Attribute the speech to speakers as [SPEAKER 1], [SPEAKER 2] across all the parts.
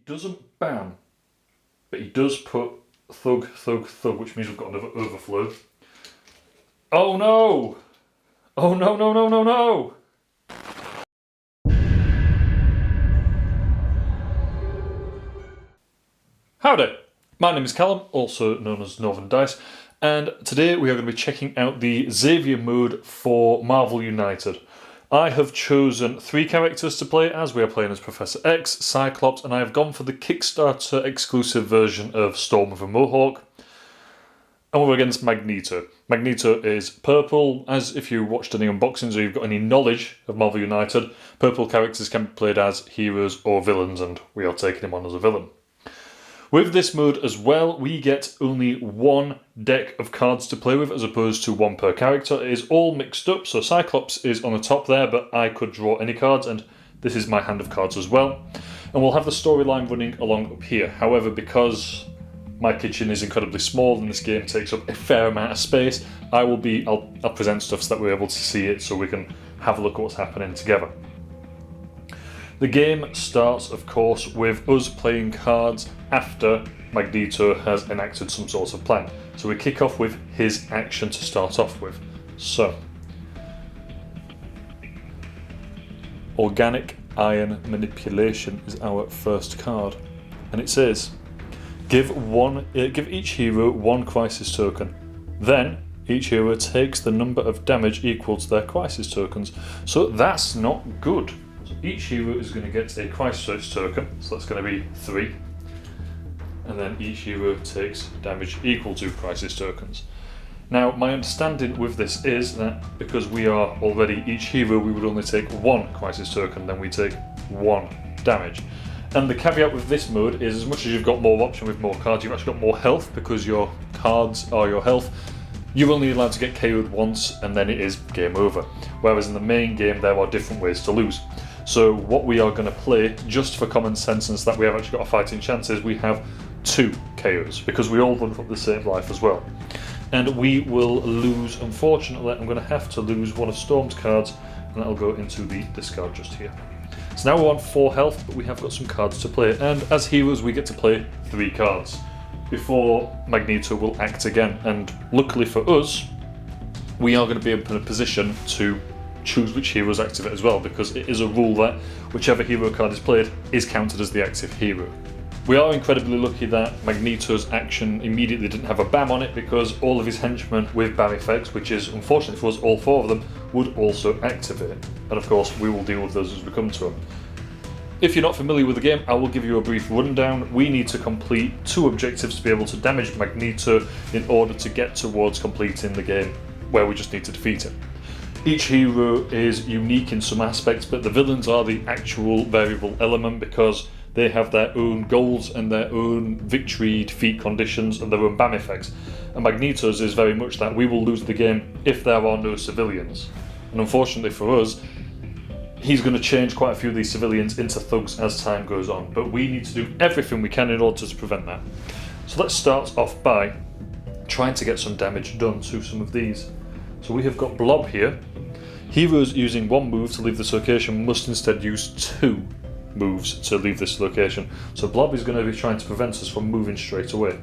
[SPEAKER 1] doesn't ban, but he does put thug, thug, thug, which means we've got another overflow. Oh no! Oh no, no, no, no, no! Howdy! My name is Callum, also known as Northern Dice, and today we are going to be checking out the Xavier mode for Marvel United. I have chosen 3 characters to play as. We are playing as Professor X, Cyclops, and I have gone for the Kickstarter exclusive version of Storm with a Mohawk. And we're against Magento. Magento is purple, as if you watched any unboxings or you've got any knowledge of Marvel United, purple characters can be played as heroes or villains, and we are taking him on as a villain. With this mode as well, we get only 1 deck of cards to play with as opposed to 1 per character. It is all mixed up, so Cyclops is on the top there, but I could draw any cards, and this is my hand of cards as well. And we'll have the storyline running along up here. However, because my kitchen is incredibly small and this game takes up a fair amount of space, I'll present stuff so that we're able to see it so we can have a look at what's happening together. The game starts, of course, with us playing cards after Magento has enacted some sort of plan. So we kick off with his action to start off with. So, Organic Iron Manipulation is our first card. And it says, give each hero 1 crisis token. Then, each hero takes the number of damage equal to their crisis tokens. So that's not good. Each hero is going to get a crisis token, so that's going to be 3. And then each hero takes damage equal to crisis tokens. Now, my understanding with this is that because we are already each hero, we would only take 1 crisis token, then we take 1 damage. And the caveat with this mode is as much as you've got more option with more cards, you've actually got more health because your cards are your health. You're only allowed to get KO'd once and then it is game over. Whereas in the main game, there are different ways to lose. So what we are going to play, just for common sense and so that we have actually got a fighting chance, is we have 2 KOs, because we all run for the same life as well. And we will lose, unfortunately, I'm going to have to lose one of Storm's cards, and that'll go into the discard just here. So now we're on 4 health, but we have got some cards to play, and as heroes we get to play 3 cards before Magento will act again. And luckily for us, we are going to be in a position to choose which heroes activate as well, because it is a rule that whichever hero card is played is counted as the active hero. We are incredibly lucky that Magneto's action immediately didn't have a BAM on it, because all of his henchmen with BAM effects, which is unfortunately for us all 4 of them, would also activate. And of course we will deal with those as we come to them. If you're not familiar with the game, I will give you a brief rundown. We need to complete 2 objectives to be able to damage Magento in order to get towards completing the game, where we just need to defeat him. Each hero is unique in some aspects, but the villains are the actual variable element because they have their own goals and their own victory, defeat conditions and their own BAM effects. And Magneto's is very much that we will lose the game if there are no civilians. And unfortunately for us, he's going to change quite a few of these civilians into thugs as time goes on, but we need to do everything we can in order to prevent that. So let's start off by trying to get some damage done to some of these. So we have got Blob here. Heroes using 1 move to leave this location must instead use 2 moves to leave this location. So Blob is going to be trying to prevent us from moving straight away.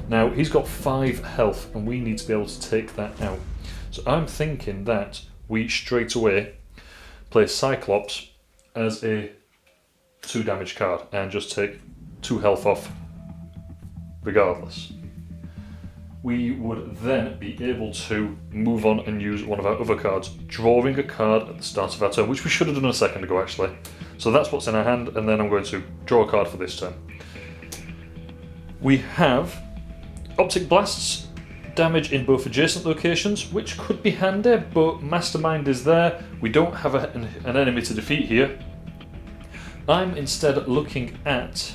[SPEAKER 1] Now he's got 5 health and we need to be able to take that out. So I'm thinking that we straight away play Cyclops as a 2 damage card and just take 2 health off regardless. We would then be able to move on and use one of our other cards, drawing a card at the start of our turn, which we should have done a second ago actually. So that's what's in our hand, and then I'm going to draw a card for this turn. We have Optic Blasts, damage in both adjacent locations, which could be handy, but Mastermind is there. We don't have an enemy to defeat here. I'm instead looking at...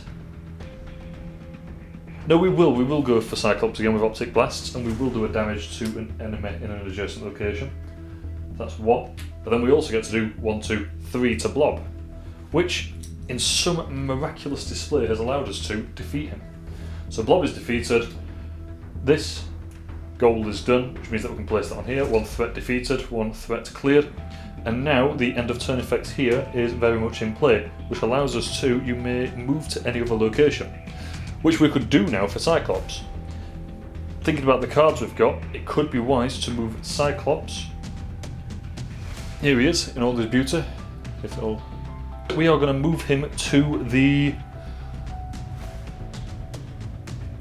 [SPEAKER 1] No, we will go for Cyclops again with Optic Blasts, and we will do a damage to an enemy in an adjacent location. That's 1. But then we also get to do 1, 2, 3 to Blob, which in some miraculous display has allowed us to defeat him. So Blob is defeated. This goal is done, which means that we can place that on here. 1 threat defeated, 1 threat cleared. And now the end of turn effect here is very much in play, which allows us to, you may move to any other location, which we could do now for Cyclops. Thinking about the cards we've got, it could be wise to move Cyclops. Here he is in all his beauty. We are going to move him to the...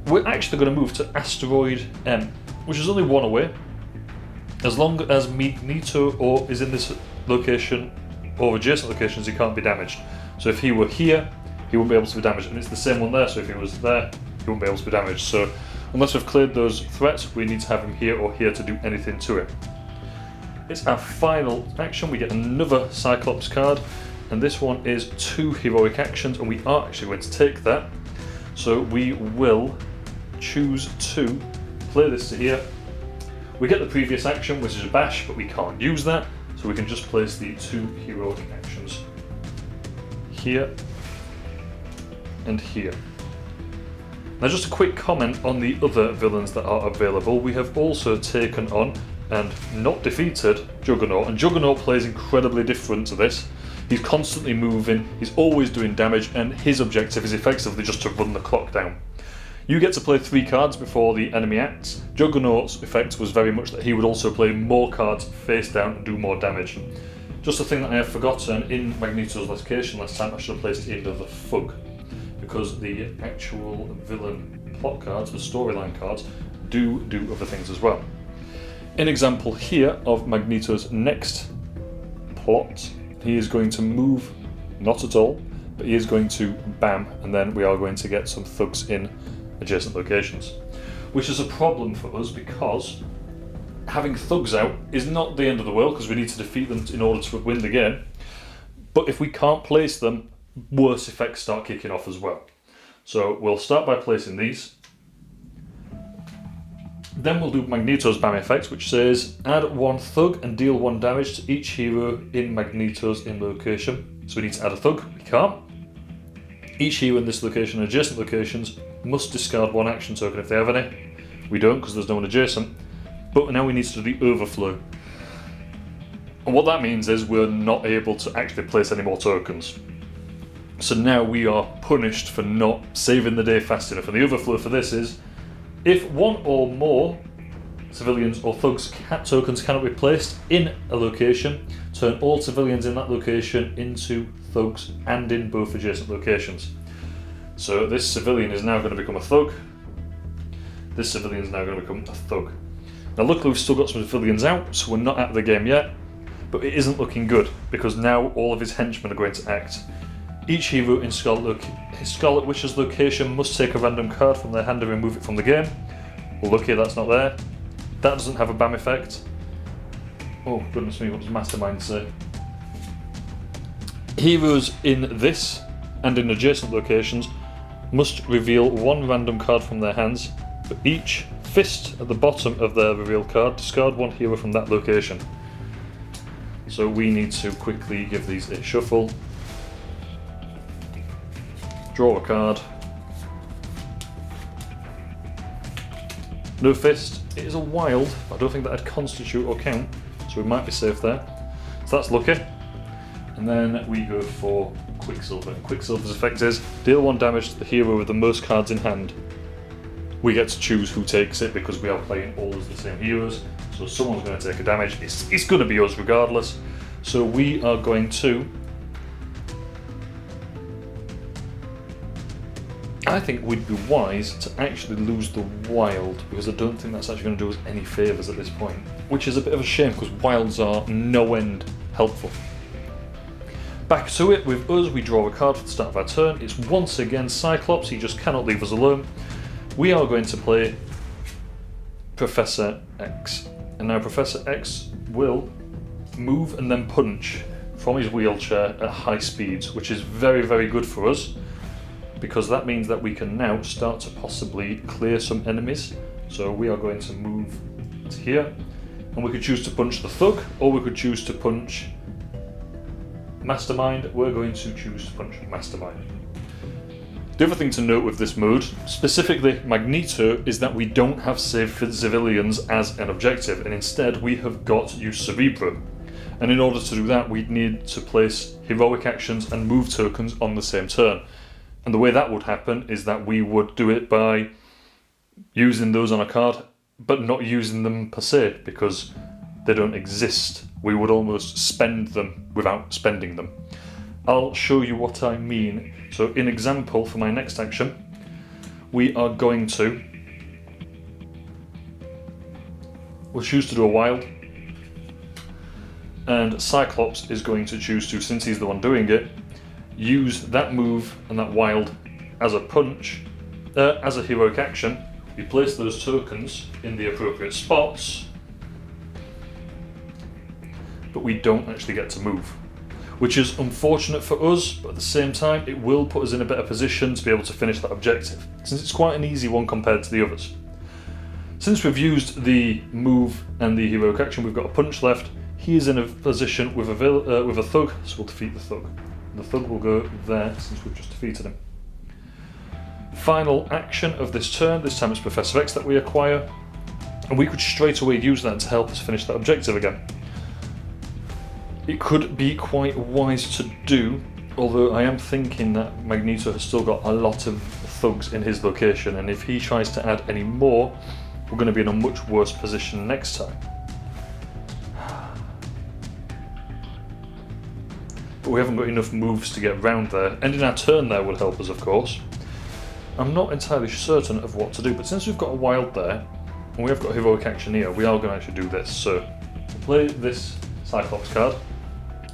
[SPEAKER 1] We're actually going to move to Asteroid M, which is only one away. As long as Magneto or is in this location or adjacent locations, he can't be damaged. So if he were here, he wouldn't be able to be damaged, and it's the same one there, so if he was there, he wouldn't be able to be damaged. So unless we've cleared those threats, we need to have him here or here to do anything to it. It's our final action. We get another Cyclops card, and this one is 2 heroic actions, and we are actually going to take that. So we will choose to play this to here. We get the previous action, which is a bash, but we can't use that, so we can just place the 2 heroic actions here and here. Now just a quick comment on the other villains that are available. We have also taken on and not defeated Juggernaut, and Juggernaut plays incredibly different to this. He's constantly moving, he's always doing damage, and his objective is effectively just to run the clock down. You get to play 3 cards before the enemy acts. Juggernaut's effect was very much that he would also play more cards face down and do more damage. Just a thing that I have forgotten, in Magneto's location last time I should have placed another Thug, because the actual villain plot cards, the storyline cards, do other things as well. An example here of Magneto's next plot, he is going to move, not at all, but he is going to bam, and then we are going to get some thugs in adjacent locations, which is a problem for us because having thugs out is not the end of the world, because we need to defeat them in order to win the game, but if we can't place them, worse effects start kicking off as well. So we'll start by placing these, then we'll do Magneto's bam effect, which says add 1 thug and deal 1 damage to each hero in Magneto's in location. So we need to add a thug, we can't. Each hero in this location and adjacent locations must discard 1 action token if they have any. We don't, because there's no one adjacent. But now we need to do the overflow. And what that means is we're not able to actually place any more tokens. So now we are punished for not saving the day fast enough. And the overflow for this is, if 1 or more civilians or thugs tokens cannot be placed in a location, turn all civilians in that location into thugs and in both adjacent locations. So this civilian is now going to become a thug. This civilian is now going to become a thug. Now luckily we've still got some civilians out, so we're not out of the game yet, but it isn't looking good, because now all of his henchmen are going to act. Each hero in Scarlet Witch's location must take a random card from their hand and remove it from the game. Well, lucky that's not there. That doesn't have a BAM effect. Oh goodness me, what does Mastermind say? Heroes in this and in adjacent locations must reveal 1 random card from their hands. For each fist at the bottom of their reveal card, discard 1 hero from that location. So we need to quickly give these a shuffle. Draw a card. No fist. It is a wild. I don't think that'd constitute or count, so we might be safe there. So that's lucky. And then we go for Quicksilver. Quicksilver's effect is deal 1 damage to the hero with the most cards in hand. We get to choose who takes it because we are playing all as the same heroes. So someone's going to take a damage. It's going to be us regardless. So we are going to... I think we'd be wise to actually lose the wild, because I don't think that's actually going to do us any favours at this point. Which is a bit of a shame, because wilds are no end helpful. Back to it, with us we draw a card for the start of our turn. It's once again Cyclops, he just cannot leave us alone. We are going to play Professor X. And now Professor X will move and then punch from his wheelchair at high speeds, which is very, very good for us, because that means that we can now start to possibly clear some enemies. So we are going to move to here, and we could choose to punch the thug, or we could choose to punch Mastermind. We're going to choose to punch Mastermind. The other thing to note with this mode, specifically Magneto, is that we don't have save for civilians as an objective, and instead we have got use Cerebro. And in order to do that, we'd need to place heroic actions and move tokens on the same turn. And the way that would happen is that we would do it by using those on a card, but not using them per se, because they don't exist. We would almost spend them without spending them. I'll show you what I mean. So in example, for my next action, we are going to... we'll choose to do a wild. And Cyclops is going to choose to, since he's the one doing it, use that move and that wild as a punch, as a heroic action. We place those tokens in the appropriate spots, but we don't actually get to move, which is unfortunate for us, but at the same time it will put us in a better position to be able to finish that objective, since it's quite an easy one compared to the others. Since we've used the move and the heroic action, we've got a punch left. He is in a position with a thug, so we'll defeat the thug. The thug will go there since we've just defeated him. Final action of this turn, this time it's Professor X that we acquire, and we could straight away use that to help us finish that objective again. It could be quite wise to do, although I am thinking that Magento has still got a lot of thugs in his location, and if he tries to add any more, we're going to be in a much worse position next time. But we haven't got enough moves to get around there. Ending our turn there would help us, of course. I'm not entirely certain of what to do, but since we've got a wild there, and we have got heroic action here, we are going to actually do this. So, we'll play this Cyclops card.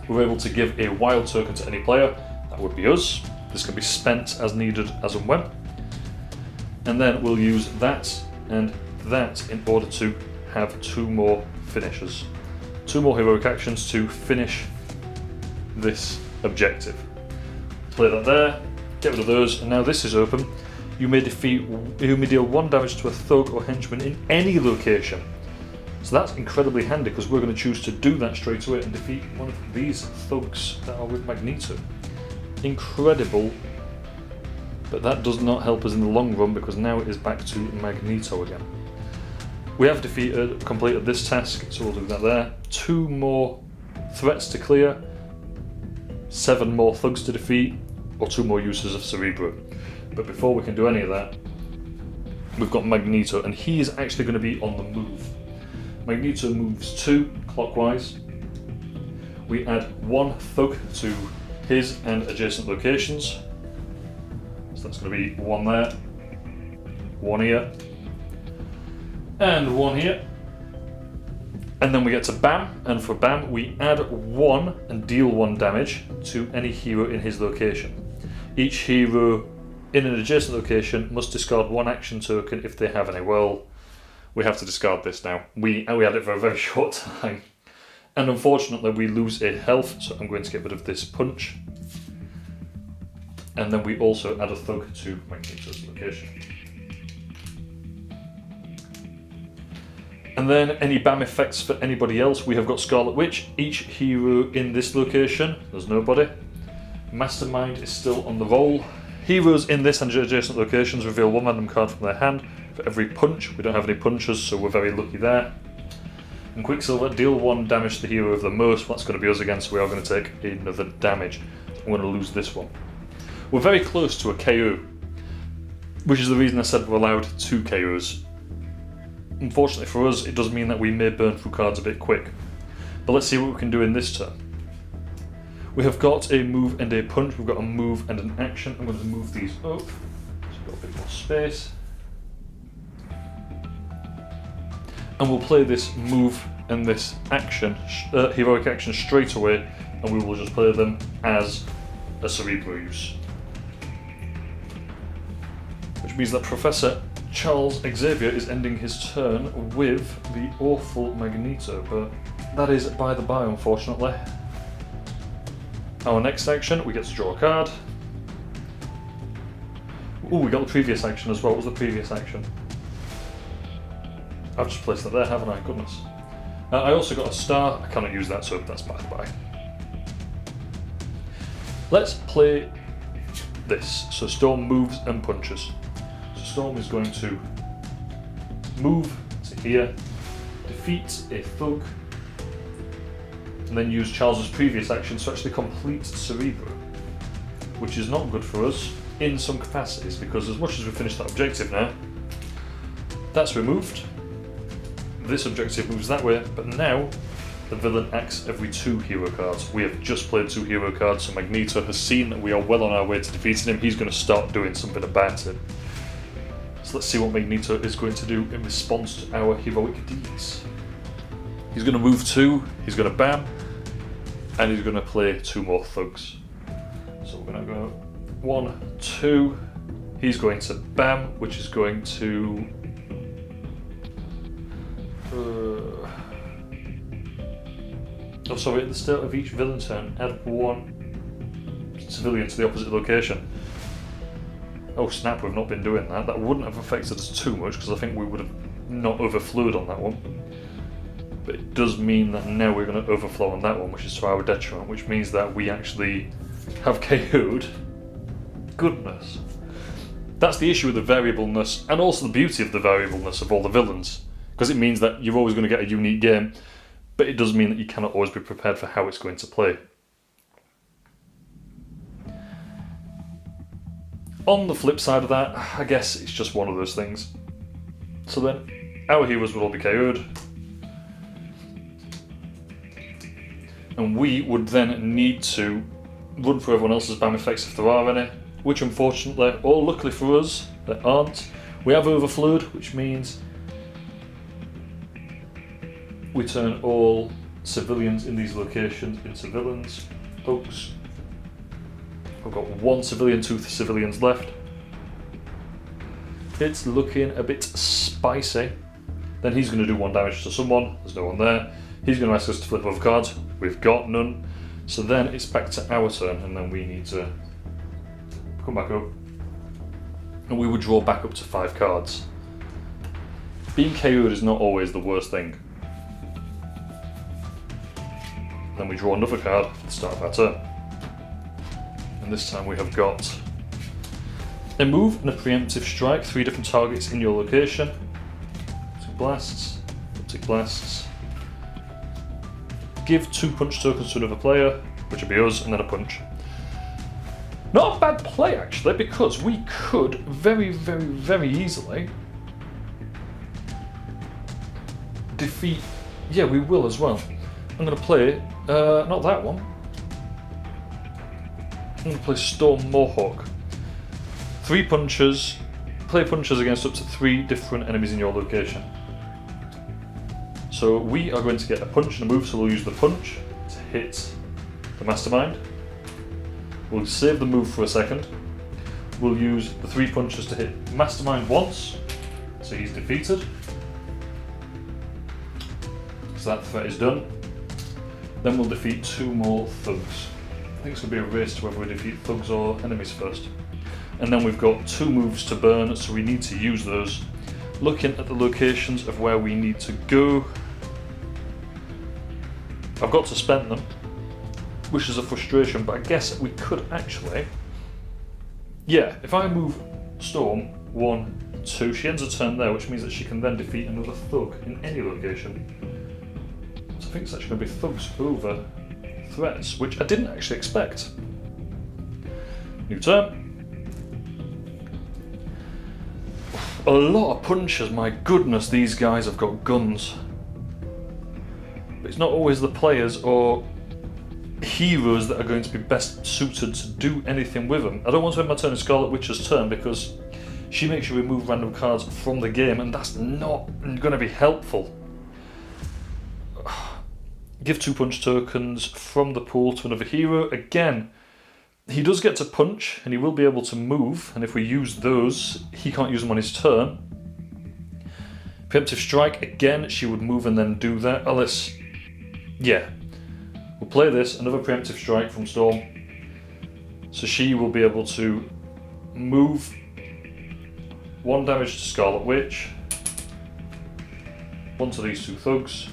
[SPEAKER 1] We're able to give a wild token to any player. That would be us. This can be spent as needed as and when. And then we'll use that and that in order to have two more finishes. Two more heroic actions to finish this objective. Play that there, get rid of those, and now this is open. You may deal 1 damage to a thug or henchman in any location. So that's incredibly handy, because we're going to choose to do that straight away and defeat one of these thugs that are with Magento. Incredible, but that does not help us in the long run, because now it is back to Magento again. We have completed this task, so we'll do that there. 2 more threats to clear, 7 more thugs to defeat, or 2 more uses of Cerebro. But before we can do any of that, we've got Magento, and he is actually going to be on the move. Magento moves 2 clockwise. We add 1 thug to his and adjacent locations. So that's going to be 1 there, 1 here, and 1 here. And then we get to Bam, and for Bam we add 1 and deal 1 damage to any hero in his location. Each hero in an adjacent location must discard 1 action token if they have any. Well, we have to discard this now. We had it for a very short time. And unfortunately we lose a health, so I'm going to get rid of this punch. And then we also add a thug to Magneto's location. And then any BAM effects for anybody else. We have got Scarlet Witch, each hero in this location. There's nobody. Mastermind is still on the roll. Heroes in this and adjacent locations reveal 1 random card from their hand for every punch. We don't have any punches, so we're very lucky there. And Quicksilver, deal 1 damage to the hero of the most. Well, that's going to be us again, so we are going to take another damage. I'm going to lose this one. We're very close to a KO, which is the reason I said we're allowed 2 KOs. Unfortunately for us, it does mean that we may burn through cards a bit quick. But let's see what we can do in this turn. We have got a move and a punch. We've got a move and an action. I'm going to move these up, so we've got a bit more space. And we'll play this move and this action, heroic action straight away, and we will just play them as a Cerebro use. Which means that Professor Charles Xavier is ending his turn with the awful Magento, but that is by the by, unfortunately. Our next action, we get to draw a card. Oh, we got the previous action as well. What was the previous action? I've just placed that there, haven't I? Goodness. I also got a star. I cannot use that, so that's by the by. Let's play this. So Storm moves and punches. So Storm is going to move to here, defeat a thug, and then use Charles's previous action to actually complete Cerebro, which is not good for us in some capacities, because as much as we finished that objective now, that's removed. This objective moves that way, but now the villain acts every 2 hero cards. We have just played 2 hero cards, so Magento has seen that we are well on our way to defeating him. He's going to start doing something about it. So let's see what Magento is going to do in response to our heroic deeds. He's going to move 2, he's going to bam, and he's going to play 2 more thugs. So we're going to go 1, 2, he's going to bam, which is going to... Oh, sorry, at the start of each villain turn, add 1 civilian to the opposite location. Oh snap, we've not been doing that. That wouldn't have affected us too much, because I think we would have not overflowed on that one. But it does mean that now we're going to overflow on that one, which is to our detriment, which means that we actually have KO'd. Goodness. That's the issue with the variableness, and also the beauty of the variableness of all the villains, because it means that you're always going to get a unique game, but it does mean that you cannot always be prepared for how it's going to play. On the flip side of that, I guess it's just one of those things. So then, our heroes would all be KO'd, and we would then need to run through everyone else's BAM effects if there are any, which unfortunately, or luckily for us, there aren't. We have overflowed, which means we turn all civilians in these locations into villains. Oops. I've got 1 civilian, 2 civilians left. It's looking a bit spicy. Then he's going to do 1 damage to someone. There's no one there. He's going to ask us to flip over cards. We've got none. So then it's back to our turn, and then we need to come back up. And we would draw back up to 5 cards. Being KO'd is not always the worst thing. Then we draw another card at the start of our turn. And this time we have got a move and a preemptive strike, 3 different targets in your location. 2 blasts, optic blasts. Give 2 punch tokens to another player, which would be us, and then a punch. Not a bad play actually, because we could very, very, very easily defeat... Yeah, we will as well. I'm going to play, not that one. I'm going to play Storm Mohawk. 3 punches, play punches against up to 3 different enemies in your location. So we are going to get a punch and a move, so we'll use the punch to hit the mastermind. We'll save the move for a second. We'll use the 3 punches to hit mastermind once, so he's defeated. So that threat is done. Then we'll defeat 2 more thugs. I think it's going to be a race to whether we defeat thugs or enemies first. And then we've got 2 moves to burn, so we need to use those. Looking at the locations of where we need to go, I've got to spend them, which is a frustration, but I guess we could actually... Yeah, if I move Storm 1, 2, she ends a turn there, which means that she can then defeat another thug in any location. So I think it's actually going to be thugs over threats, which I didn't actually expect. New turn. A lot of punches, my goodness, these guys have got guns. But it's not always the players or heroes that are going to be best suited to do anything with them. I don't want to end my turn in Scarlet Witch's turn because she makes you remove random cards from the game, and that's not going to be helpful. Give 2 punch tokens from the pool to another hero. Again, he does get to punch and he will be able to move, and if we use those, he can't use them on his turn. Preemptive strike, again, she would move and then do that. Unless, yeah. We'll play this, another preemptive strike from Storm. So she will be able to move 1 damage to Scarlet Witch, 1 to these 2 thugs,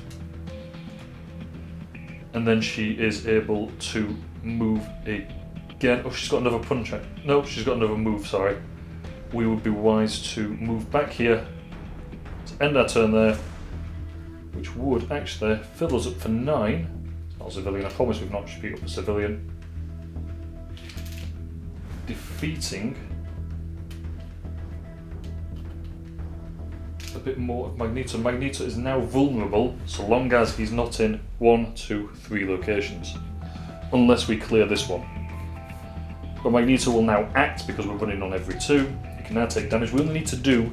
[SPEAKER 1] and then she is able to move again. Oh, she's got another punch. No, she's got another move, sorry. We would be wise to move back here to end our turn there, which would actually fill us up for 9. Not not a civilian. I promise we've not just beat up a civilian. Defeating a bit more of Magneto. Magneto is now vulnerable so long as he's not in 1, 2, 3 locations. Unless we clear this one. But Magneto will now act because we're running on every 2. He can now take damage. We only need to do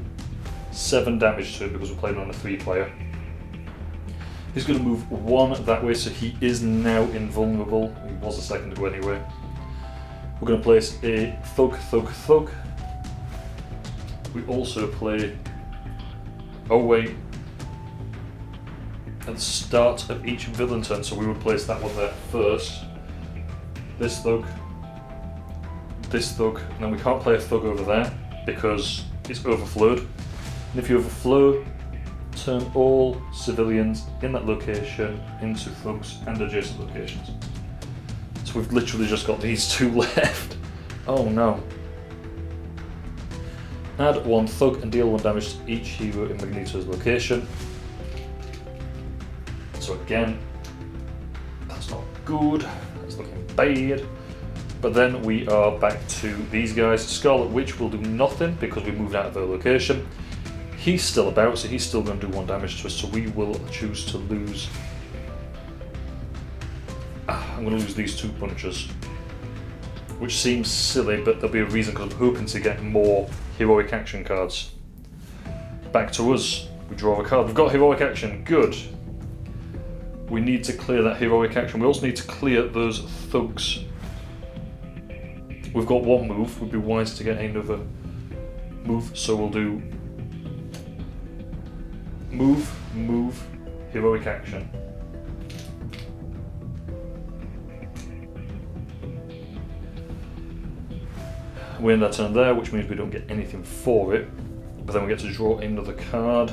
[SPEAKER 1] 7 damage to it because we're playing on a 3-player. He's going to move 1 that way, so he is now invulnerable. He was a second ago anyway. We're going to place a thug, thug, thug. We also play... Oh wait. At the start of each villain turn, so we would place that one there first. This thug. This thug. And then we can't play a thug over there because it's overflowed. And if you overflow, turn all civilians in that location into thugs and adjacent locations. So we've literally just got these 2 left. Oh no. Add 1 thug and deal 1 damage to each hero in Magneto's location. So again, that's not good. That's looking bad. But then we are back to these guys. Scarlet Witch will do nothing because we moved out of their location. He's still about, so he's still going to do 1 damage to us, so we will choose to lose... I'm going to lose these 2 punches. Which seems silly, but there'll be a reason because I'm hoping to get more heroic action cards. Back to us. We draw a card. We've got heroic action. Good. We need to clear that heroic action. We also need to clear those thugs. We've got 1 move. Would be wise to get another move, so we'll do... Move, move, heroic action. We end our turn there, which means we don't get anything for it. But then we get to draw another card.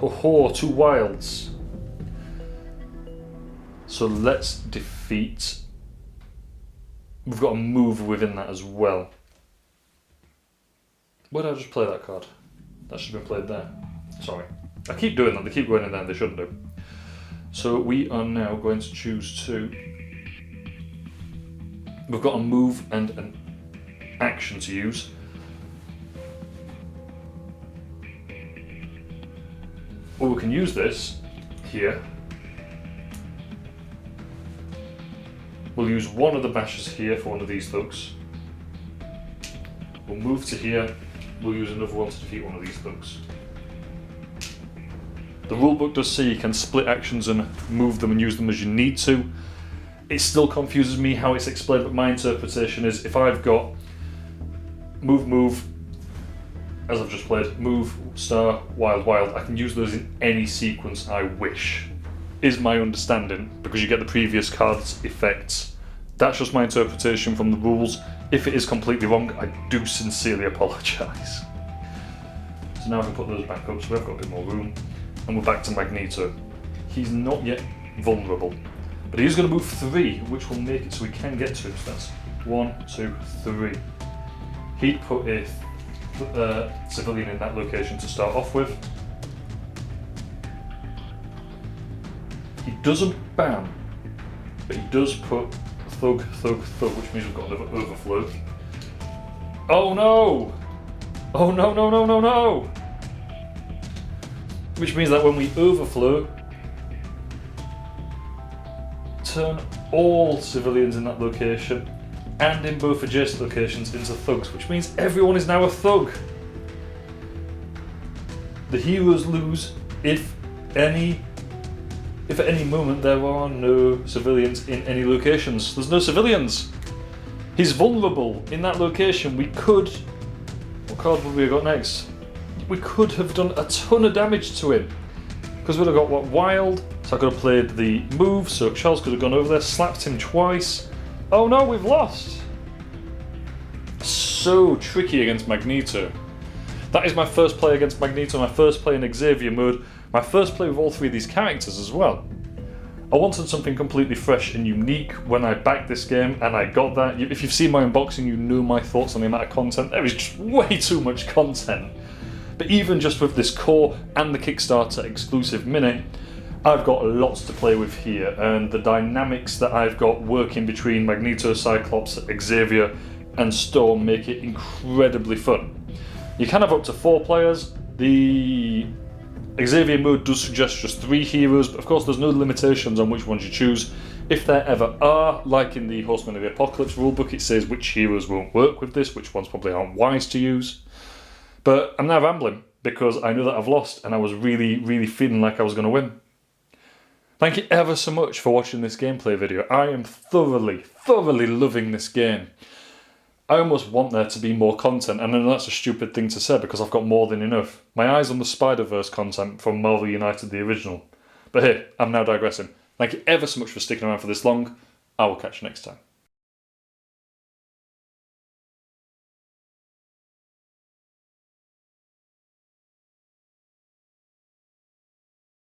[SPEAKER 1] Ho ho, 2 wilds. So let's defeat... We've got a move within that as well. Where did I just play that card? That should have been played there. Sorry. I keep doing that, they keep going in there and they shouldn't do. So we are now going to choose to... We've got a move and an action to use. Well, we can use this here. We'll use 1 of the bashes here for 1 of these thugs. We'll move to here. We'll use another one to defeat 1 of these thugs. The rulebook does say you can split actions and move them and use them as you need to. It still confuses me how it's explained, but my interpretation is if I've got move, move, as I've just played, move, star, wild, wild, I can use those in any sequence I wish, is my understanding, because you get the previous card's effects. That's just my interpretation from the rules. If it is completely wrong, I do sincerely apologise. So now I can put those back up, so we've got a bit more room. And we're back to Magneto. He's not yet vulnerable, but he's going to move 3, which will make it so we can get to him. So that's 1, 2, 3. He'd put a civilian in that location to start off with. He doesn't bam, but he does put thug, thug, thug, which means we've got another overflow. Oh no! Oh no, no, no, no, no! Which means that when we overflow, turn all civilians in that location and in both adjacent locations into thugs, which means everyone is now a thug. The heroes lose if at any moment there are no civilians in any locations. There's no civilians. He's vulnerable in that location. We could... What card would we have got next? We could have done a ton of damage to him. Because we'd have got what, wild, so I could have played the move, so Charles could have gone over there, slapped him twice. Oh no, we've lost! So tricky against Magneto. That is my first play against Magneto, my first play in Xavier mode, my first play with all 3 of these characters as well. I wanted something completely fresh and unique when I backed this game, and I got that. If you've seen my unboxing, you know my thoughts on the amount of content. There is just way too much content. But even just with this core and the Kickstarter exclusive mini, I've got lots to play with here, and the dynamics that I've got working between Magneto, Cyclops, Xavier, and Storm make it incredibly fun. You can have up to 4 players. The Xavier mode does suggest just 3 heroes, but of course there's no limitations on which ones you choose. If there ever are, like in the Horsemen of the Apocalypse rulebook, it says which heroes won't work with this, which ones probably aren't wise to use. But I'm now rambling, because I know that I've lost, and I was really, really feeling like I was going to win. Thank you ever so much for watching this gameplay video. I am thoroughly, thoroughly loving this game. I almost want there to be more content, and I know that's a stupid thing to say because I've got more than enough. My eyes on the Spider-Verse content from Marvel United, the original. But hey, I'm now digressing. Thank you ever so much for sticking around for this long. I will catch you next time.